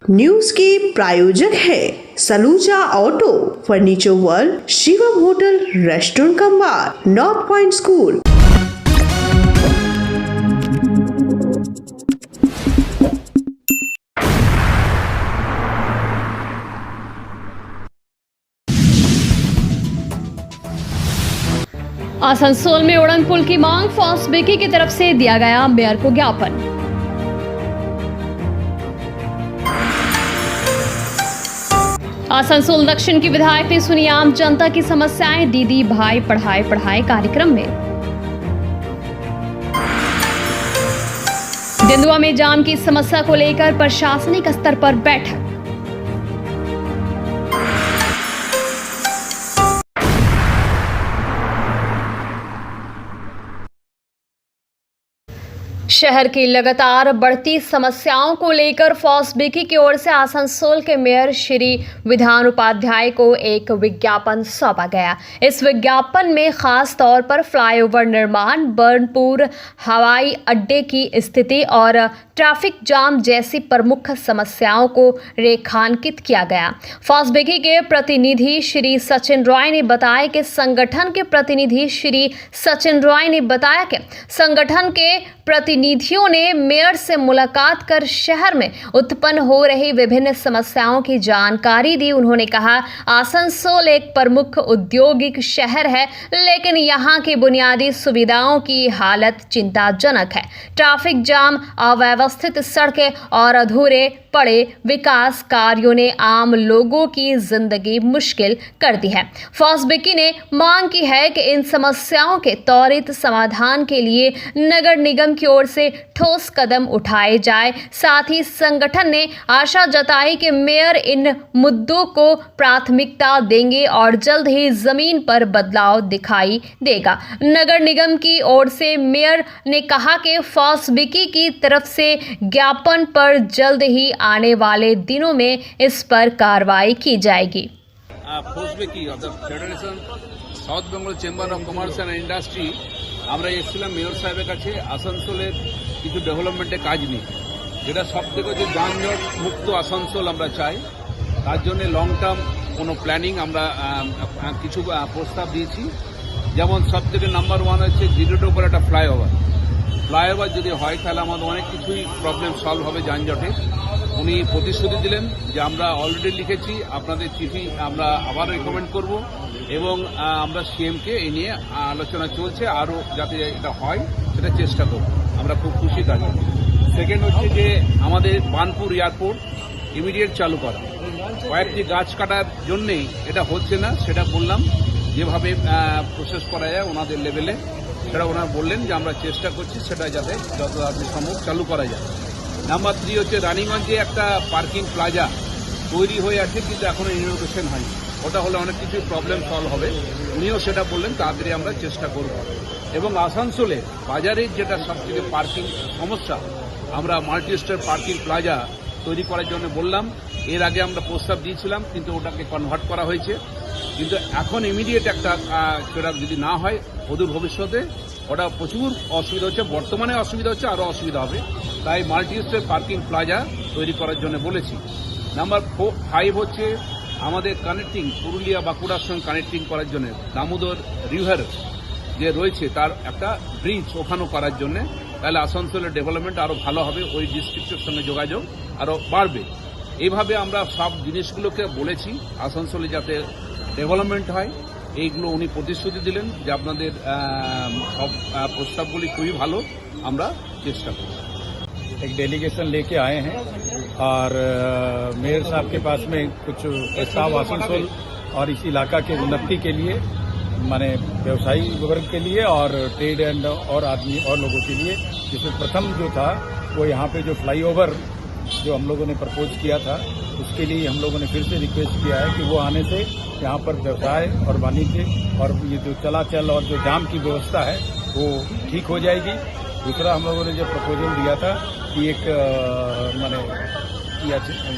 News के प्रायोजक है Saluja auto, furniture world, Shivam hotel, restaurant cum bar, North Point School. Asansol में उड़न पुल की मांग फॉस्बेकी की तरफ से दिया गया मेयर को ज्ञापन। आसनसोल दक्षिण की विधायक ने सुनी आम जनता की समस्याएं, दीदी भाई पढ़ाए पढ़ाए कार्यक्रम में। दिंदुआ में जाम की समस्या को लेकर प्रशासनिक स्तर पर बैठक। शहर की लगातार बढ़ती समस्याओं को लेकर फॉस्बेकी की ओर से आसनसोल के मेयर श्री विधान उपाध्याय को एक विज्ञापन सौंपा गया। इस विज्ञापन में खास तौर पर फ्लाईओवर निर्माण, बर्नपुर हवाई अड्डे की स्थिति और ट्रैफिक जाम जैसी प्रमुख समस्याओं को रेखांकित किया गया। फॉस्बेकी के प्रतिनिधि श्री सचिन रॉय ने बताया कि संगठन के प्रतिनिधियों ने मेयर से मुलाकात कर शहर में उत्पन्न हो रही विभिन्न समस्याओं की जानकारी दी। उन्होंने कहा, आसनसोल एक प्रमुख औद्योगिक शहर है, लेकिन यहाँ की बुनियादी सुविधाओं की हालत चिंताजनक है। ट्रैफिक जाम, अव्यवस्थित सड़कें और अधूरे पड़े विकास कार्यों ने आम लोगों की जिंदगी मुश्किल कर दी है। फॉस्बेकी ने मांग की है कि इन समस्याओं के त्वरित समाधान के लिए नगर निगम की ओर से ठोस कदम उठाए जाए। साथ ही संगठन ने आशा जताई कि मेयर इन मुद्दों को प्राथमिकता देंगे और जल्द ही जमीन पर बदलाव दिखाई देगा। नगर निगम की ओर से मेयर ने कहा कि फॉस्बेकी की तरफ से ज्ञापन पर जल्द ही आने वाले दिनों में इस पर कार्रवाई की जाएगी। FOSBECI of the Federation South Bengal Chamber of Commerce and Industry আমরা এসেছিলাম মেয়র সাহেবের কাছে আসানসোলের কিছু ডেভেলপমেন্টের কাজ নিয়ে, যেটা সবথেকে যে যানজট মুক্ত আসানসোল আমরা চাই। তার জন্য লং টার্ম কোনো প্ল্যানিং আমরা কিছু প্রস্তাব দিয়েছি। যেমন সবথেকে নাম্বার ওয়ান হচ্ছে জিরোটার উপর একটা ফ্লাইওভার যদি হয় তাহলে আমাদের অনেক কিছুই প্রবলেম সলভ হবে যানজটে। উনি প্রতিশ্রুতি দিলেন যে আমরা অলরেডি লিখেছি, আপনাদের চিঠি আমরা আবার রেকমেন্ড করব এবং আমরা সিএমকে এই নিয়ে আলোচনা চলছে, আরও যাতে এটা হয় সেটা চেষ্টা করব। আমরা খুব খুশি কাজ। সেকেন্ড হচ্ছে যে আমাদের বার্নপুর এয়ারপোর্ট ইমিডিয়েট চালু করা। কয়েকটি গাছ কাটার জন্যেই এটা হচ্ছে না, সেটা বললাম যেভাবে প্রসেস করা যায় ওনাদের লেভেলে, সেটা ওনারা বললেন যে আমরা চেষ্টা করছি সেটা যাতে যত তাড়াতাড়ি সম্ভব চালু করা যায়। নাম্বার 3 হচ্ছে রানীগঞ্জে একটা পার্কিং প্লাজা তৈরি হয়ে আছে, কিন্তু এখনো ইনোভেশন হয়নি। ওটা হলে অনেক কিছু প্রবলেম সলভ হবে। উনিও সেটা বললেন তাড়াতাড়ি আমরা চেষ্টা করব। এবং আসানসোলে বাজারের যেটা সবথেকে পার্কিং সমস্যা, আমরা মাল্টি স্টোর পার্কিং প্লাজা তৈরি করার জন্য বললাম। এর আগে আমরা প্রস্তাব দিয়েছিলাম, কিন্তু ওটাকে কনভার্ট করা হয়েছে। কিন্তু এখন ইমিডিয়েট একটা সেটা যদি না হয় অদূর ভবিষ্যতে ওটা প্রচুর অসুবিধা হচ্ছে, বর্তমানে অসুবিধা হচ্ছে, আরও অসুবিধা হবে। তাই মাল্টি স্টোর পার্কিং প্লাজা তৈরি করার জন্য বলেছি। নাম্বার 5 হচ্ছে আমাদের কানেক্টিং পুরুলিয়া বাঁকুড়ার সঙ্গে কানেক্টিং করার জন্য দামোদর রিভার যে রয়েছে তার একটা ব্রিজ ওখানেও করার জন্য, তাহলে আসানসোলের ডেভেলপমেন্ট আরও ভালো হবে, ওই ডিস্ট্রিক্টের সঙ্গে যোগাযোগ আরও বাড়বে। এইভাবে আমরা সব জিনিসগুলোকে বলেছি আসানসোলে যাতে ডেভেলপমেন্ট হয়, এইগুলো উনি প্রতিশ্রুতি দিলেন যে আপনাদের সব প্রস্তাবগুলি খুবই ভালো, আমরা চেষ্টা করব। एक डेलीगेशन लेके आए हैं और मेयर साहब के पास में कुछ प्रस्ताव आसनसोल और इस इलाका के उन्नति के लिए, माने व्यवसायी वर्ग के लिए और ट्रेड एंड और आदमी और लोगों के लिए। जिसमें प्रथम जो था वो यहाँ पे जो फ्लाईओवर जो हम लोगों ने प्रपोज किया था, उसके लिए हम लोगों ने फिर से रिक्वेस्ट किया है कि वो आने से यहाँ पर व्यवसाय और वाणिज्य और ये जो चलाचल और जो जाम की व्यवस्था है वो ठीक हो जाएगी। दूसरा हम लोगों ने जो प्रपोजल दिया था कि एक माने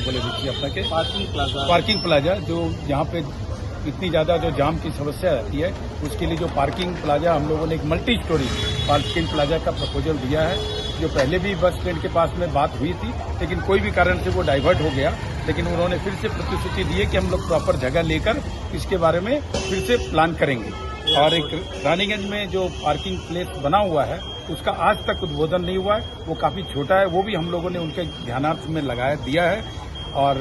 बोले अपना के पार्किंग प्लाजा जो यहाँ पे इतनी ज़्यादा जो जाम की समस्या रहती है, उसके लिए जो पार्किंग प्लाजा हम लोगों ने एक मल्टी स्टोरी पार्किंग प्लाजा का प्रपोजल दिया है। जो पहले भी बस स्टैंड के पास में बात हुई थी, लेकिन कोई भी कारण से वो डाइवर्ट हो गया। लेकिन उन्होंने फिर से प्रतिश्रुति दी है कि हम लोग प्रॉपर जगह लेकर इसके बारे में फिर से प्लान करेंगे। और एक रानीगंज में जो पार्किंग प्लेस बना हुआ है उसका आज तक उद्बोधन नहीं हुआ है, वो काफी छोटा है, वो भी हम लोगों ने उनके ध्यानार्थ में लगाया दिया है। और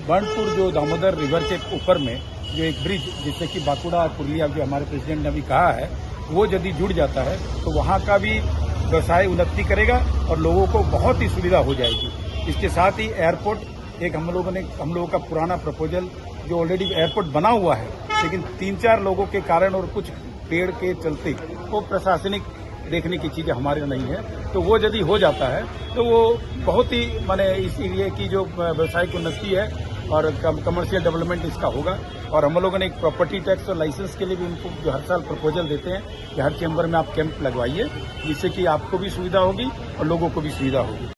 बर्नपुर जो दामोदर रिवर के ऊपर में जो एक ब्रिज, जिससे कि बांकुड़ा और पुरुलिया जो हमारे प्रेसिडेंट ने अभी कहा है, वो यदि जुड़ जाता है तो वहाँ का भी व्यवसाय उन्नति करेगा और लोगों को बहुत ही सुविधा हो जाएगी। इसके साथ ही एयरपोर्ट, एक हम लोगों का पुराना प्रपोजल जो ऑलरेडी एयरपोर्ट बना हुआ है, लेकिन 3-4 लोगों के कारण और कुछ पेड़ के चलते वो प्रशासनिक देखने की चीजें हमारे नहीं है, तो वो यदि हो जाता है तो वो बहुत ही माने इस एरिया की जो व्यवसायिक उन्नति है और कमर्शियल डेवलपमेंट इसका होगा। और हम लोगों ने एक प्रॉपर्टी टैक्स और लाइसेंस के लिए भी उनको जो हर साल प्रपोजल देते हैं कि हर चैम्बर में आप कैंप लगवाइए, जिससे कि आपको भी सुविधा होगी और लोगों को भी सुविधा होगी।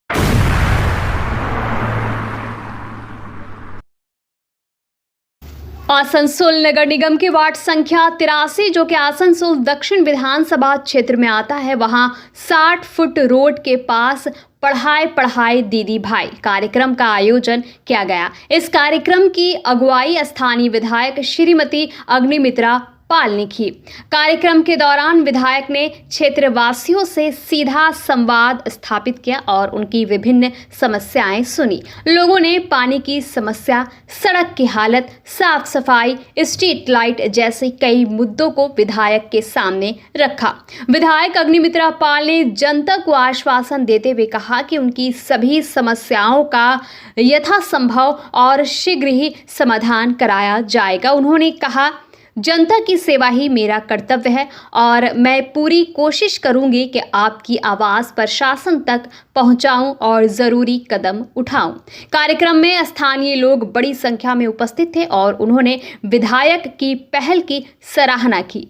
आसनसोल नगर निगम के वार्ड संख्या 83 जो कि आसनसोल दक्षिण विधानसभा क्षेत्र में आता है, वहां 60 फुट रोड के पास पढ़ाई दीदी भाई कार्यक्रम का आयोजन किया गया। इस कार्यक्रम की अगुवाई स्थानीय विधायक श्रीमती अग्निमित्रा पाल ने की। कार्यक्रम के दौरान विधायक ने क्षेत्रवासियों से सीधा संवाद स्थापित किया और उनकी विभिन्न समस्याएं सुनी। लोगों ने पानी की समस्या, सड़क की हालत, साफ सफाई, स्ट्रीट लाइट जैसे कई मुद्दों को विधायक के सामने रखा। विधायक अग्निमित्रा पाल ने जनता को आश्वासन देते हुए कहा कि उनकी सभी समस्याओं का यथासंभव और शीघ्र ही समाधान कराया जाएगा। उन्होंने कहा, जनता की सेवा ही मेरा कर्तव्य है और मैं पूरी कोशिश करूंगी कि आपकी आवाज़ प्रशासन तक पहुंचाऊं और ज़रूरी कदम उठाऊं। कार्यक्रम में स्थानीय लोग बड़ी संख्या में उपस्थित थे और उन्होंने विधायक की पहल की सराहना की।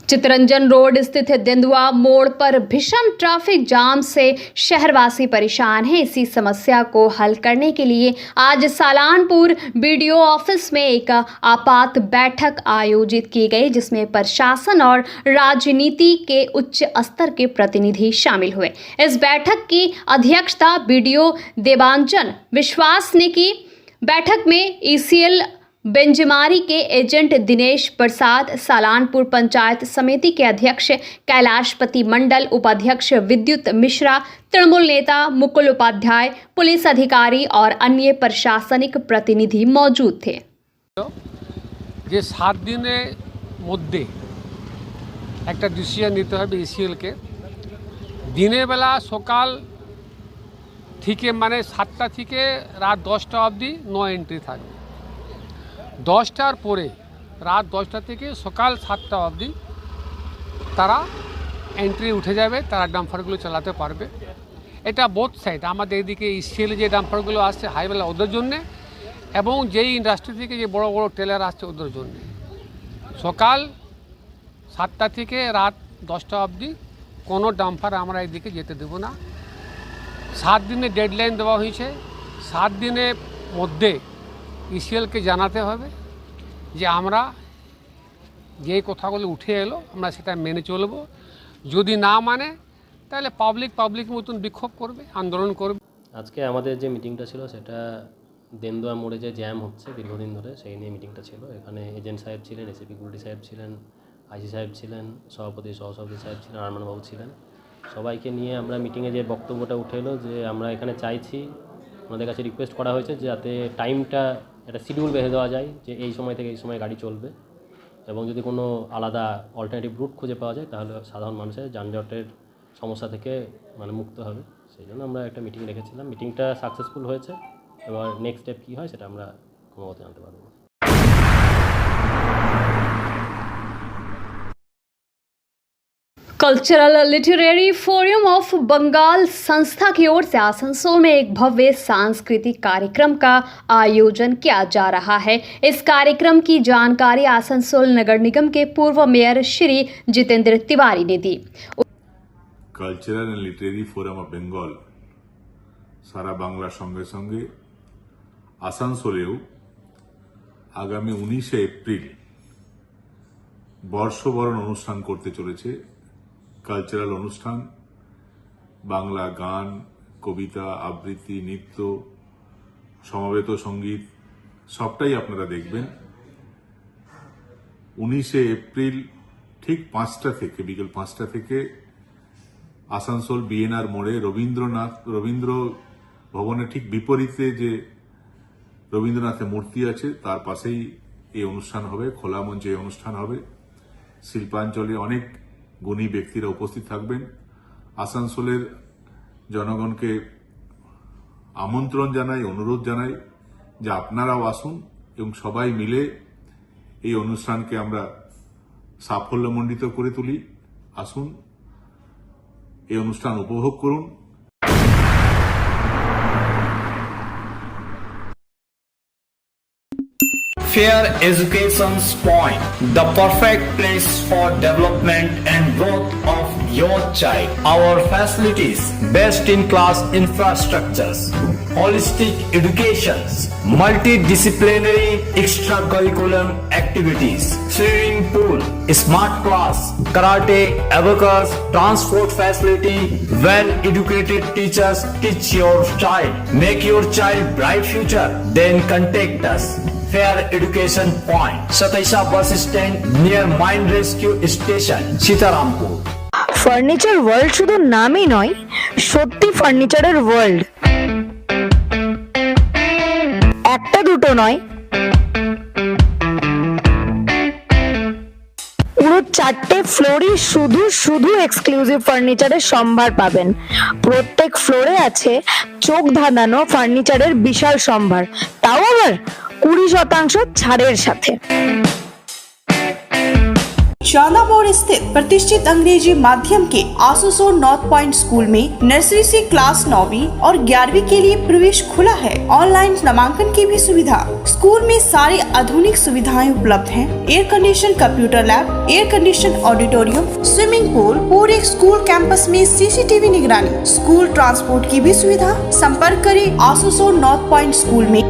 चितरंजन रोड स्थित तेंदुआ मोड़ पर भीषण ट्रैफिक जाम से शहरवासी परेशान हैं। इसी समस्या को हल करने के लिए आज सालानपुर बीडीओ ऑफिस में एक आपात बैठक आयोजित की गई, जिसमें प्रशासन और राजनीति के उच्च स्तर के प्रतिनिधि शामिल हुए। इस बैठक की अध्यक्षता बीडीओ देवांजन विश्वास ने की। बैठक में ईसीएल बेंजमारी के एजेंट दिनेश प्रसाद, सालानपुर पंचायत समिति के अध्यक्ष कैलाशपति मंडल, उपाध्यक्ष विद्युत मिश्रा, तृणमूल नेता मुकुल उपाध्याय, पुलिस अधिकारी और अन्य प्रशासनिक प्रतिनिधि मौजूद थे। যে 7 দিনের মধ্যে একটা ডিসিশন নিতে হবে ইসিএলকে। দিনের বেলা সকাল থেকে মানে 7টা থেকে রাত 10টা অবধি নো এন্ট্রি থাকবে। 10টার পরে রাত 10টা থেকে সকাল 7টা অবধি তারা এন্ট্রি উঠে যাবে, তারা ডাম্পারগুলো চালাতে পারবে। এটা বোথ সাইড, আমাদের এদিকে ইসিএল যে ডাম্পারগুলো আসছে হাইওয়েলা ওদের জন্যে এবং যেই ইন্ডাস্ট্রি থেকে যে বড় বড় ট্রেলার আসছে ওদের জন্যে। সকাল 7টা থেকে রাত 10টা অবধি কোনো ডাম্পার আমরা এদিকে যেতে দেবো না। 7 দিনের ডেডলাইন দেওয়া হয়েছে। 7 দিনের মধ্যে ইসিএলকে জানাতে হবে যে আমরা যে কথাগুলো উঠে এলো আমরা সেটা মেনে চলব। যদি না মানে তাহলে পাবলিক মতন বিক্ষোভ করবে, আন্দোলন করবে। আজকে আমাদের যে মিটিংটা ছিল সেটা দেন্দুয়া মোড়ে যে জ্যাম হচ্ছে দীর্ঘদিন ধরে সেই নিয়ে মিটিংটা ছিল। এখানে এজেন্ট সাহেব ছিলেন, এসিপি কুলটি সাহেব ছিলেন, আইসি সাহেব ছিলেন, সভাপতি সহসভাপতি সাহেব ছিলেন, আরমানবাবু ছিলেন। সবাইকে নিয়ে আমরা মিটিংয়ে যে বক্তব্যটা উঠে এলো যে আমরা এখানে চাইছি, আমাদের কাছে রিকোয়েস্ট করা হয়েছে যাতে টাইমটা একটা শিডিউল বেঁধে দেওয়া যায় যে এই সময় থেকে এই সময় গাড়ি চলবে এবং যদি কোনো আলাদা অল্টারনেটিভ রুট খুঁজে পাওয়া যায় তাহলে সাধারণ মানুষের যানজটের সমস্যা থেকে মানে মুক্ত হবে। সেই জন্য আমরা একটা মিটিং রেখেছিলাম। মিটিংটা সাকসেসফুল হয়েছে। এবার নেক্সট স্টেপ কী হয় সেটা আমরা ক্রমাগত জানতে পারবো। Cultural literary forum of Bengal संस्था की ओर से आसनसोल में एक भव्य सांस्कृतिक कार्यक्रम का आयोजन किया जा रहा है। इस कार्यक्रम की जानकारी आसनसोल नगर निगम के पूर्व मेयर श्री जितेंद्र तिवारी ने दी। Cultural and literary forum of Bengal সারা বাংলার সঙ্গে সঙ্গে আসানসোলেও আগামী 19শে এপ্রিল বর্ষবরণ অনুষ্ঠান করতে চলেছে। কালচারাল অনুষ্ঠান, বাংলা গান, কবিতা, আবৃত্তি, নৃত্য, সমবেত সঙ্গীত সবটাই আপনারা দেখবেন। 19শে এপ্রিল ঠিক 5টা থেকে, বিকেল 5টা থেকে আসানসোল বিএনআর মোড়ে রবীন্দ্র ভবনের ঠিক বিপরীতে যে রবীন্দ্রনাথের মূর্তি আছে তার পাশেই এই অনুষ্ঠান হবে। খোলা মঞ্চে এই অনুষ্ঠান হবে। শিল্পাঞ্চলে অনেক গুণী ব্যক্তিরা উপস্থিত থাকবেন। আসানসোলের জনগণকে আমন্ত্রণ জানাই, অনুরোধ জানাই যে আপনারাও আসুন এবং সবাই মিলে এই অনুষ্ঠানকে আমরা সাফল্যমণ্ডিত করে তুলি। আসুন, এই অনুষ্ঠান উপভোগ করুন। Fair Education's Point, the perfect place for development and growth of your child. Our facilities, best-in-class infrastructures, holistic educations, multidisciplinary extracurricular activities, swimming pool, smart class, karate, abacus, transport facility, well-educated teachers teach your child. Make your child bright future. Then contact us. Fair Education Point, Sataisha Bus Stand near Mine Rescue Station, Sitarampur. Furniture world শুধু নামই নয়, সত্যি ফার্নিচারের world. একটা দুটো নয়, পুরো 4টে ফ্লোরই শুধু এক্সক্লুসিভ ফার্নিচারের সম্ভার পাবেন। প্রত্যেক ফ্লোরে আছে চোখ ধাঁধানো ফার্নিচারের বিশাল সম্ভার, তাও আবার 20% ছাড়ের সাথে। चांदा मोड़ स्थित प्रतिष्ठित अंग्रेजी माध्यम के आसनसोल नॉर्थ पॉइंट स्कूल में नर्सरी से क्लास 9वीं और 11वीं के लिए प्रवेश खुला है। ऑनलाइन नामांकन की भी सुविधा। स्कूल में सारी आधुनिक सुविधाएं उपलब्ध हैं। Air condition computer lab, air condition auditorium, swimming pool, पूरे स्कूल कैंपस में सीसीटीवी निगरानी, स्कूल ट्रांसपोर्ट की भी सुविधा। संपर्क करें आसनसोल नॉर्थ पॉइंट स्कूल में।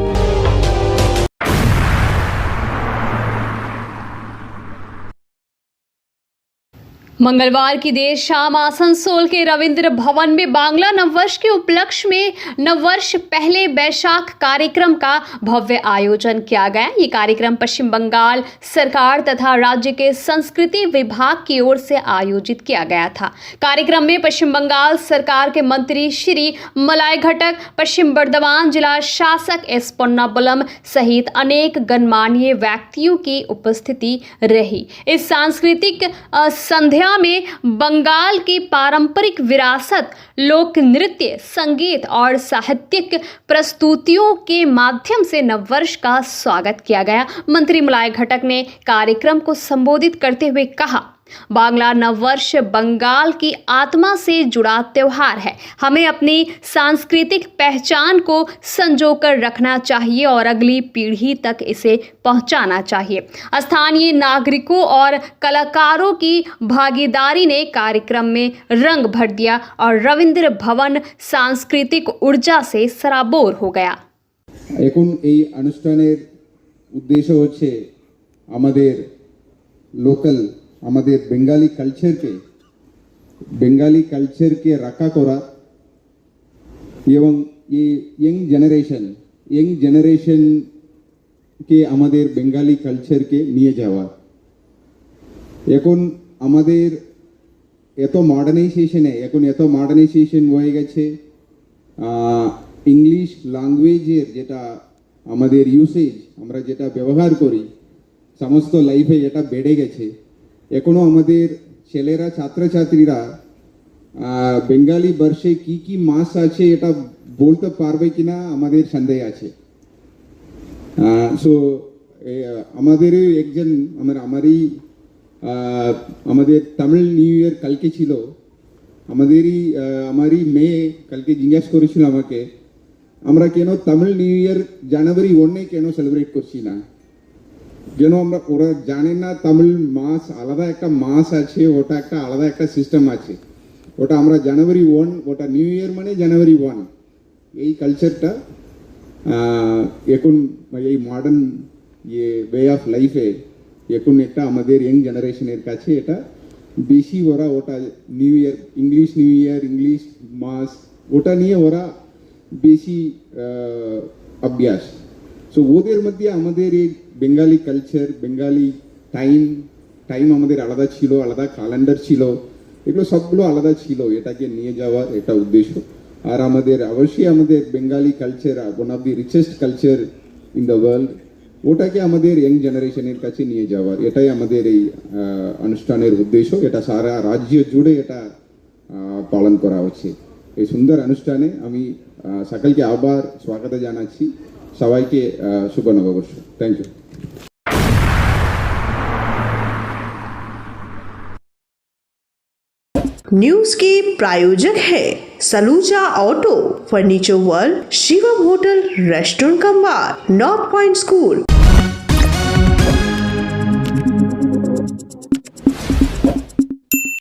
मंगलवार की देर शाम आसनसोल के रविंद्र भवन में बांग्ला नववर्ष के उपलक्ष्य में नववर्ष पहले बैशाख कार्यक्रम का भव्य आयोजन किया गया। ये कार्यक्रम पश्चिम बंगाल सरकार तथा राज्य के संस्कृति विभाग की ओर से आयोजित किया गया था। कार्यक्रम में पश्चिम बंगाल सरकार के मंत्री श्री मलाय घटक, पश्चिम बर्धमान जिला शासक एस पोन्नाबलम सहित अनेक गणमान्य व्यक्तियों की उपस्थिति रही। इस सांस्कृतिक संध्या में बंगाल की पारंपरिक विरासत, लोक नृत्य, संगीत और साहित्यिक प्रस्तुतियों के माध्यम से नववर्ष का स्वागत किया गया। मंत्री मलाय घटक ने कार्यक्रम को संबोधित करते हुए कहा, बांग्ला नववर्ष बंगाल की आत्मा से जुड़ा त्योहार है। हमें अपनी सांस्कृतिक पहचान को संजोकर रखना चाहिए और अगली पीढ़ी तक इसे पहुंचाना चाहिए। स्थानीय नागरिकों और कलाकारों की भागीदारी ने कार्यक्रम में रंग भर दिया और रविंद्र भवन सांस्कृतिक ऊर्जा से सराबोर हो गया। এখন এই অনুষ্ঠানের উদ্দেশ্য হচ্ছে আমাদের লোকাল, আমাদের বেঙ্গালি কালচারকে রক্ষা করা এবং এই ইয়ং জেনারেশনকে আমাদের বেঙ্গালি কালচারকে নিয়ে যাওয়া। এখন আমাদের এত মডার্নাইজেশন হয়ে গেছে, ইংলিশ ল্যাঙ্গুয়েজের যেটা আমাদের ইউসেজ, আমরা যেটা ব্যবহার করি সমস্ত লাইফে, এটা বেড়ে গেছে। এখনো আমাদের ছেলেরা, ছাত্রছাত্রীরা বেঙ্গালি বর্ষে কি মাস আছে এটা বলতে পারবে কিনা আমাদের সন্দেহ আছে। সো আমাদেরও একজন আমাদের তামিল নিউ ইয়ার কালকে ছিল। আমারই মেয়ে কালকে জিজ্ঞাসা করেছিল আমাকে, আমরা কেন তামিল নিউ ইয়ার জানুয়ারি 1 কেন সেলিব্রেট করছি না? কেন ওরা জানে না তামিল মাস আলাদা একটা মাস আছে, ওটা একটা আলাদা একটা সিস্টেম আছে। ওটা আমরা জানুয়ারি 1, ওটা নিউ ইয়ার মানে জানুয়ারি 1। এই কালচারটা এখন এই মডার্ন ওয়ে অফ লাইফে এখন এটা আমাদের ইয়ং জেনারেশনের কাছে এটা বেশি ওরা ওটা নিউ ইয়ার ইংলিশ মাস ওটা নিয়ে ওরা বেশি অভ্যাস। সো ওদের মধ্যে আমাদের এই বেঙ্গালি কালচার, বেঙ্গালি টাইম আমাদের আলাদা ছিল, আলাদা ক্যালেন্ডার ছিল, এগুলো সবগুলো আলাদা ছিল। এটাকে নিয়ে যাওয়ার এটা উদ্দেশ্য। আর আমাদের অবশ্যই আমাদের Bengali culture one of the richest culture in the world, ওটাকে আমাদের ইয়ং জেনারেশনের কাছে নিয়ে যাওয়ার, এটাই আমাদের এই অনুষ্ঠানের উদ্দেশ্য। এটা সারা রাজ্য জুড়ে এটা পালন করা হচ্ছে। এই সুন্দর অনুষ্ঠানে আমি সকলকে আবার স্বাগত জানাচ্ছি। সবাইকে শুভ নববর্ষ। Thank you. न्यूज के प्रायोजक है Saluja auto, furniture world, Shivam hotel, restaurant cum bar, North Point school.